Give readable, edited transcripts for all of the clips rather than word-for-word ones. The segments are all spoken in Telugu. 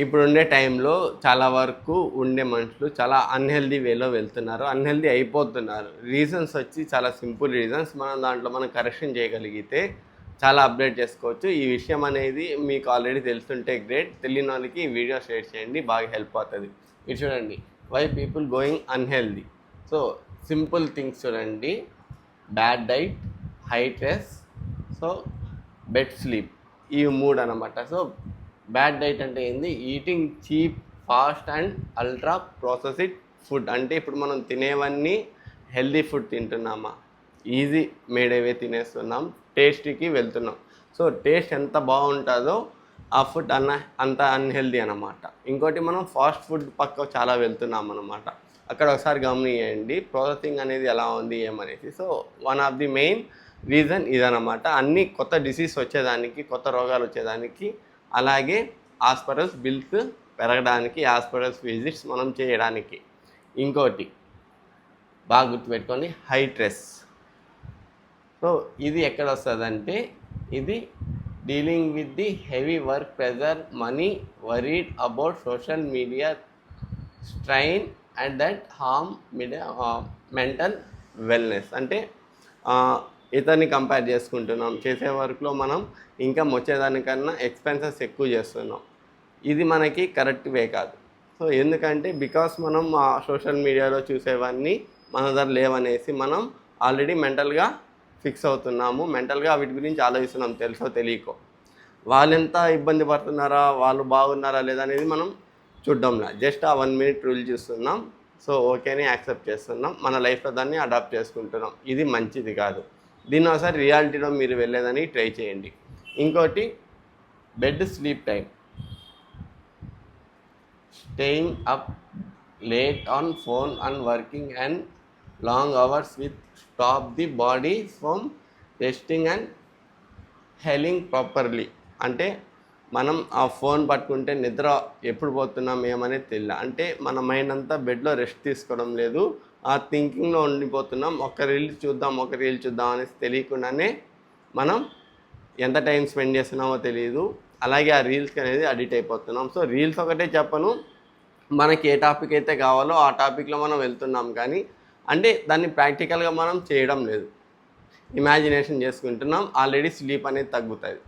ఇప్పుడుండే టైంలో చాలా వరకు ఉండే మనుషులు చాలా అన్‌హెల్తీ వేలో వెళ్తున్నారు. అన్‌హెల్తీ అయిపోతున్నారు. రీజన్స్ వచ్చి చాలా సింపుల్ రీజన్స్. మనం కరెక్షన్ చేయగలిగితే చాలా అప్‌డేట్ చేసుకోవచ్చు. ఈ విషయం అనేది మీకు ఆల్రెడీ తెలుసుంటే గ్రేట్. తెలియని వాళ్ళకి ఈ వీడియో షేర్ చేయండి. బాగా హెల్ప్ అవుతది. ఇది చూడండి. Why people going unhealthy. So, simple things చూడండి. Bad diet, high stress, so bed sleep. ఇవి 3 అనమాట. సో బ్యాడ్ డైట్ అంటే ఏంది? Eating cheap, fast and ultra processed food. అంటే ఇప్పుడు మనం తినేవన్నీ హెల్దీ ఫుడ్ తింటున్నామా? ఈజీ మేడ్ అవే తినేస్తున్నాం, టేస్ట్కి వెళ్తున్నాం. సో టేస్ట్ ఎంత బాగుంటుందో ఆ ఫుడ్ అంత అన్హెల్దీ అనమాట. ఇంకోటి మనం ఫాస్ట్ ఫుడ్ పక్క చాలా వెళ్తున్నాం అనమాట. అక్కడ ఒకసారి గమనియండి ప్రాసెసింగ్ అనేది ఎలా ఉంది ఏమనేసి. So one of the main reason ఇదనమాట. అన్ని కొత్త డిసీజ్ వచ్చేదానికి, కొత్త రోగాలు వచ్చేదానికి, అలాగే హాస్పిటల్స్ బిల్స్ పెరగడానికి, హాస్పిటల్స్ విజిట్స్ మనం చేయడానికి. ఇంకోటి బాగా గుర్తుపెట్టుకోండి, హై స్ట్రెస్. సో ఇది ఎక్కడ వస్తుందంటే, ఇది dealing with the heavy work pressure, money, worried about social media strain and that harm mental wellness. అంటే ఇతన్ని కంపేర్ చేసుకుంటున్నాం, చేసే వర్క్లో మనం ఇంకా వచ్చేదానికన్నా ఎక్స్పెన్సెస్ ఎక్కువ చేస్తున్నాం. ఇది మనకి కరెక్ట్ వే కాదు. సో ఎందుకంటే బికాస్ మనం సోషల్ మీడియాలో చూసేవన్నీ మన దగ్గర లేవనేసి మనం ఆల్రెడీ మెంటల్గా ఫిక్స్ అవుతున్నాము, మెంటల్గా వీటి గురించి ఆలోచిస్తున్నాం, తెలుసో తెలియకో. వాళ్ళు ఎంత ఇబ్బంది పడుతున్నారా, వాళ్ళు బాగున్నారా లేదా అనేది మనం చూడ్డంలా. జస్ట్ ఆ 1 minute రూల్ చూస్తున్నాం. సో ఓకేని యాక్సెప్ట్ చేస్తున్నాం, మన లైఫ్లో దాన్ని అడాప్ట్ చేసుకుంటున్నాం. ఇది మంచిది కాదు. దీన్ని ఒకసారి రియాలిటీలో మీరు వెళ్ళేదని ట్రై చేయండి. ఇంకోటి bed sleep time. Staying up late on phone and working and long hours with stop the body from resting and healing properly. అంటే మనం ఆ ఫోన్ పట్టుకుంటే నిద్ర ఎప్పుడు పోతున్నాం ఏమనేది తెలియదు. అంటే మన మైండ్ అంతా బెడ్లో రెస్ట్ తీసుకోవడం లేదు, ఆ థింకింగ్లో ఉండిపోతున్నాం. ఒక రీల్ చూద్దాం అనేసి తెలియకుండానే మనం ఎంత టైం స్పెండ్ చేస్తున్నామో తెలియదు. అలాగే ఆ రీల్స్కి అనేది అడిక్ట్ అయిపోతున్నాం. సో రీల్స్ ఒకటే చెప్పను, మనకి ఏ టాపిక్ అయితే కావాలో ఆ టాపిక్లో మనం వెళ్తున్నాం, కానీ అంటే దాన్ని ప్రాక్టికల్గా మనం చేయడం లేదు, ఇమాజినేషన్ చేసుకుంటున్నాం. ఆల్రెడీ స్లీప్ అనేది తగ్గుతుంది.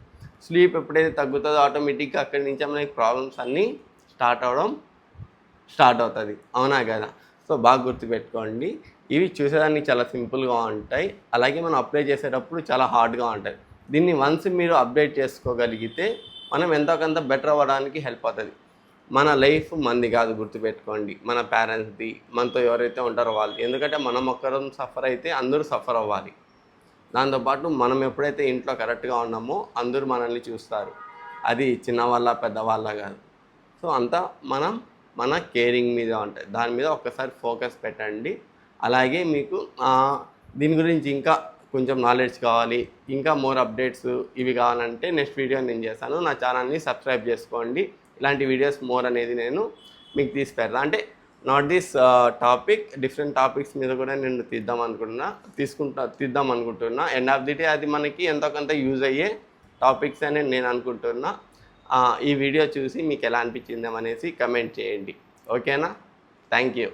స్లీప్ ఎప్పుడైతే తగ్గుతుందో ఆటోమేటిక్గా అక్కడి నుంచి మనకి ప్రాబ్లమ్స్ అన్నీ స్టార్ట్ అవుతుంది. అవునా కదా? సో బాగా గుర్తుపెట్టుకోండి. ఇవి చూసేదానికి చాలా సింపుల్గా ఉంటాయి, అలాగే మనం అప్లై చేసేటప్పుడు చాలా హార్డ్గా ఉంటాయి. దీన్ని వన్స్ మీరు అప్డేట్ చేసుకోగలిగితే మనం ఎంతో కొంత బెటర్ అవ్వడానికి హెల్ప్ అవుతుంది. మన లైఫ్ మనది కాదు, గుర్తుపెట్టుకోండి, మన పేరెంట్స్ది, మనతో ఎవరైతే ఉంటారో వాళ్ళది. ఎందుకంటే మనం ఒక్కరం సఫర్ అయితే అందరూ సఫర్ అవ్వాలి. దాంతోపాటు మనం ఎప్పుడైతే ఇంట్లో కరెక్ట్గా ఉన్నామో అందరూ మనల్ని చూస్తారు. అది చిన్నవాళ్ళ పెద్దవాళ్ళ కాదు. సో అంతా మన కేరింగ్ మీద ఉంటుంది. దాని మీద ఒక్కసారి ఫోకస్ పెట్టండి. అలాగే మీకు దీని గురించి ఇంకా కొంచెం నాలెడ్జ్ కావాలి, ఇంకా మోర్ అప్డేట్స్ ఇవి కావాలంటే నెక్స్ట్ వీడియో నేను చేస్తాను. నా ఛానల్ని సబ్స్క్రైబ్ చేసుకోండి. ఇలాంటి వీడియోస్ మోర్ అనేది నేను మీకు తీసి పెడతాను. అంటే not this topic, different topics మీద కూడా నేను తీద్దాం అనుకుంటున్నా. ఎండ్ ఆఫ్ ది డే అది మనకి ఎంతో కొంత యూజ్ అయ్యే టాపిక్స్ అని నేను అనుకుంటున్నా. ఈ వీడియో చూసి మీకు ఎలా అనిపించిందేమనేసి కమెంట్ చేయండి. ఓకేనా? Thank you.